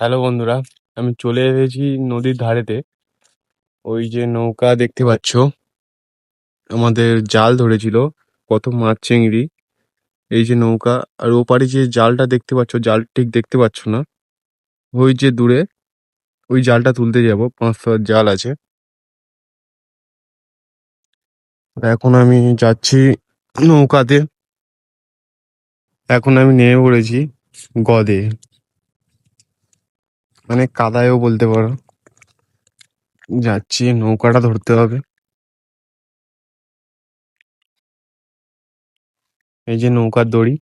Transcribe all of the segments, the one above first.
Hello বন্ধুরা, আমি চলে এসেছি নদীর ধারেতে। ওই যে নৌকা দেখতে পাচ্ছো, আমাদের জাল ধরেছিল কত মাছ চিংড়ি। এই যে নৌকা, আর ওপারে যে জালটা দেখতে পাচ্ছো, জাল ঠিক দেখতে পাচ্ছ না, ওই যে দূরে ওই জালটা তুলতে যাব, 500 জাল আছে। এখন আমি যাচ্ছি নৌকাতে। এখন আমি নেমে পড়েছি গদে, মানে কাদায়ও বলতে পারো। যাচ্ছি, নৌকাটা ধরতে হবে। এই যে নৌকার দড়ি।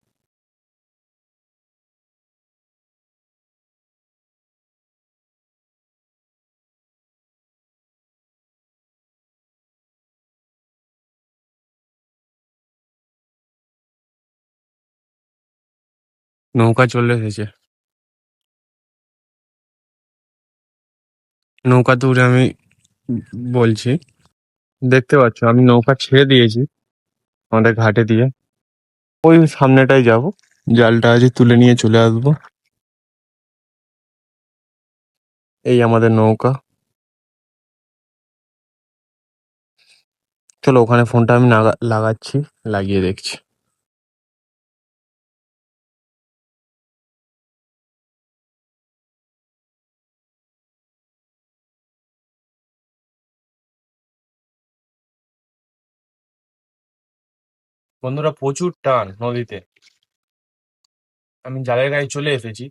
নৌকা চলে এসেছে। নৌকা দূরে আমি বলছি, দেখতে পাচ্ছ আমি নৌকা ছেড়ে দিয়েছি আমাদের ঘাটে দিয়ে। ওই সামনেটাই যাব, জালটা আজ তুলে নিয়ে চলে আসবো। এই আমাদের নৌকা। চলো, ওখানে ফোনটা আমি লাগাচ্ছি, লাগিয়ে দেখছি। বন্ধুরা, প্রচুর টান নদীতে। আমি জালের গায়ে চলে এসেছি।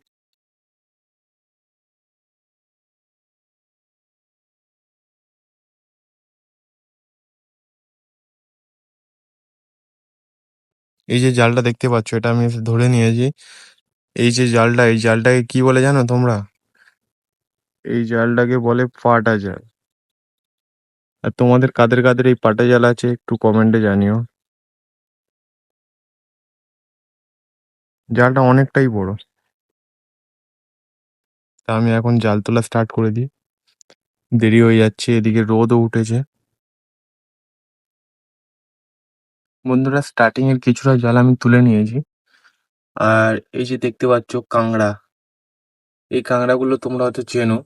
এই যে জালটা দেখতে পাচ্ছ, এটা আমি এসে ধরে নিয়েছি। এই যে জালটা, এই জালটাকে কি বলে জানো তোমরা? এই জালটাকে বলে পাটা জাল। আর তোমাদের কাদের কাদের এই পাটা জাল আছে একটু কমেন্টে জানিও। জালটা অনেকটাই বড়। তা আমি এখন জাল তোলা স্টার্ট করে দিই, দেরি হয়ে যাচ্ছে, এদিকে রোদও উঠেছে। বন্ধুরা, স্টার্টিং এর কিছুটা জাল আমি তুলে নিয়েছি। আর এই যে দেখতে পাচ্ছ কাংড়া, এই কাংড়াগুলো তোমরা হয়তো চেনো,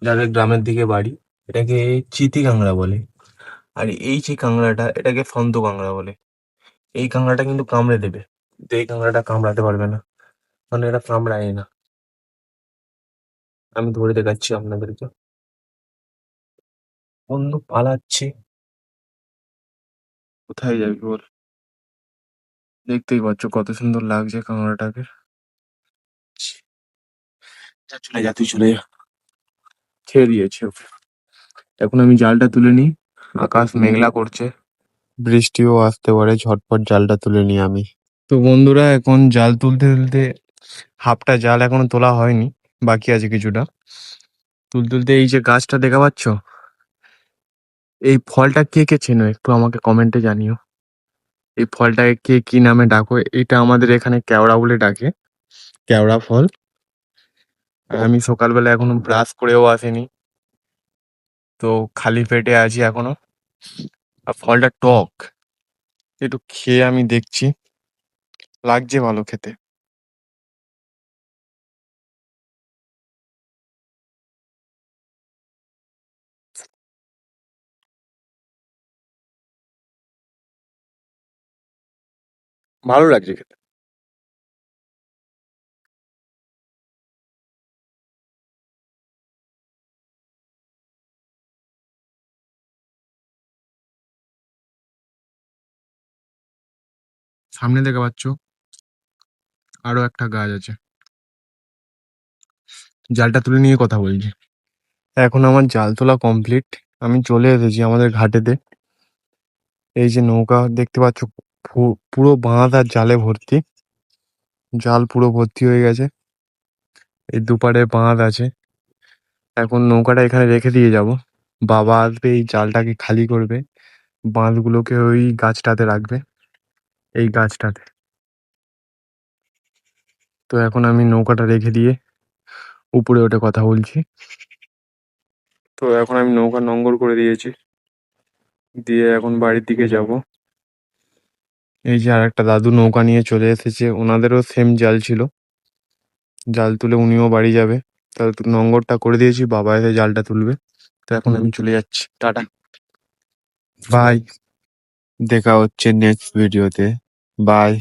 যাদের গ্রামের দিকে বাড়ি। এটাকে চিতি কাংড়া বলে। আর এই যে কাংড়াটা, এটাকে ফন্ত কাংড়া বলে। এই কাংড়াটা কিন্তু কামড়ে দেবে, কিন্তু এই কাংড়াটা কামড়াতে পারবে না, মানে এটা কামড়ায় না। আমি ধরে দেখাচ্ছি আপনাদেরকে। বন্ধু পালাচ্ছে, কোথায় যাবি বল? দেখতেই পাচ্ছ কত সুন্দর লাগছে কাংড়াটাকে। যা, চলে যা, তুই চলে যা। ছেড়ে দিয়েছে ওকে। এখন আমি জালটা তুলে নিই। আকাশ মেঘলা করছে, বৃষ্টিও আসতে পারে, ঝটপট জালটা তুলে নিই আমি। তো বন্ধুরা, এখন জাল তুলতে তুলতে হাফটা জাল এখনো তোলা হয়নি, বাকি আছে কিছুটা। তুলতে তুলতে এই যে গাছটা দেখা পাচ্ছ, এই ফলটা কে কে চেনো একটু আমাকে কমেন্টে জানিও। এই ফলটাকে কে কি নামে ডাকো? এটা আমাদের এখানে কেওড়া বলে ডাকে, কেওড়া ফল। আর আমি সকালবেলা এখনো ব্রাশ করেও আসিনি, তো খালি পেটে আছি এখনো। আর ফলটা টক, একটু খেয়ে আমি দেখছি, লাগছে ভালো খেতে। ভালো লাগছে খেতে। সামনে দেখতে পাচ্ছ আরো একটা গাছ আছে। জালটা তুলে নিয়ে কথা বলছি। এখন আমার জাল তোলা কমপ্লিট, আমি চলে এসেছি আমাদের ঘাটেতে। এই যে নৌকা দেখতে পাচ্ছ, পুরো বাঁধ আর জালে ভর্তি, জাল পুরো ভর্তি হয়ে গেছে। এই দুপারে বাঁধ আছে। এখন নৌকাটা এখানে রেখে দিয়ে যাব, বাবা আসবে এই জালটাকে খালি করবে, বাঁধগুলোকে ওই গাছটাতে রাখবে, এই গাছটাতে। তো এখন আমি নৌকাটা রেখে দিয়ে উপরে উঠে কথা বলছি। তো এখন আমি নৌকা নোঙ্গর করে দিয়েছি, দিয়ে এখন বাড়ির দিকে যাব। এই যে আর একটা দাদু নৌকা নিয়ে চলে এসেছে, ওনাদেরও সেম জাল ছিল, জাল তুলে উনিও বাড়ি যাবে। তাহলে তো নোঙ্গরটা করে দিয়েছি, বাবা এসে জালটা তুলবে। তো এখন আমি চলে যাচ্ছি, টাটা বাই। দেখা হচ্ছে নেক্সট ভিডিওতে, বাই।